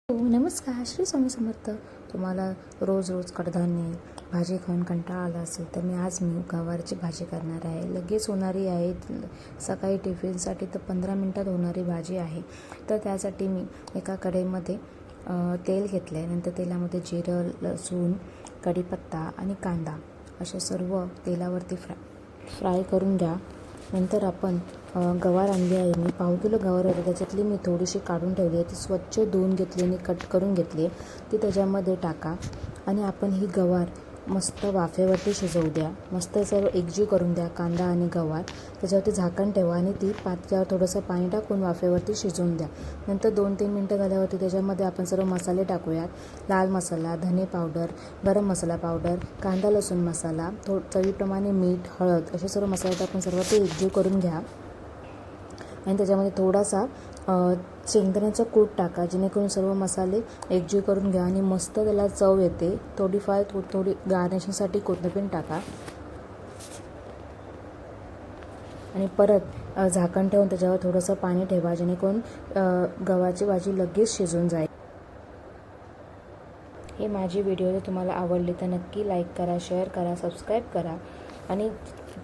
नमस्कार. श्री स्वामी समर्थ. तुम्हाला रोज रोज कडधान्य भाजी खाऊन कंटाळा आला असेल तर मी गवारची भाजी करणार आहे. लगेच होणारी आहे. सकाळी टिफिनसाठी तर 15 मिनटात होणारी भाजी आहे. तर त्यासाठी मी एका कढईमध्ये तेल घेतले आहे. नंतर तेलामध्ये जिरं, लसूण, कढीपत्ता आणि कांदा असे सर्व तेलावरती फ्राय करून घ्या. नंतर आपण गवार आणली आहे. मी पाव किलो गवार होते, त्याच्यातली मी थोडीशी काढून ठेवली आहे. ती स्वच्छ धुवून घेतली आणि कट करून घेतली. ती त्याच्यामध्ये टाका आणि आपण ही गवार मस्त वाफेवरती शिजवू द्या. मस्त सर्व एकजीव करून द्या, कांदा आणि गवार. त्याच्यावरती झाकण ठेवा आणि ती पात्यावर थोडंसं पाणी टाकून वाफेवरती शिजवून द्या. नंतर 2-3 मिनटं झाल्यावरती त्याच्यामध्ये आपण सर्व मसाले टाकूयात. लाल मसाला, धने पावडर, गरम मसाला पावडर, कांदा लसूण मसाला, चवीप्रमाणे मीठ, हळद असे सर्व मसाले टाकून सर्व ते एकजीव करून घ्या. आणि त्याच्यामध्ये थोडासा शेंगदाण्याचा कूट टाका, जेणेकरून सर्व मसाले एकजीव करून घ्या आणि मस्त त्याला चव येते. थोडी गार्निशिंगसाठी कोथिंबीर टाका आणि परत झाकण ठेवून त्याच्यावर थोडंसं पाणी ठेवा, जेणेकरून गव्हाची भाजी लगेच शिजून जाईल. हे माझी व्हिडिओ जर तुम्हाला आवडली तर नक्की लाईक करा, शेअर करा, सबस्क्राईब करा आणि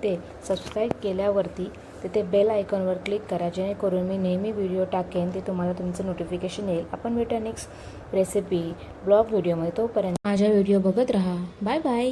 ते सबस्क्राईब केल्यावरती तिथे बेल आयकॉनवर क्लिक करा, जेणेकरून मी नेहमी व्हिडिओ टाकेन ते तुम्हाला तुमचं नोटिफिकेशन येईल. आपण भेटूया नेक्स्ट रेसिपी ब्लॉग व्हिडिओमध्ये. तोपर्यंत माझ्या व्हिडिओ बघत राहा. Bye bye.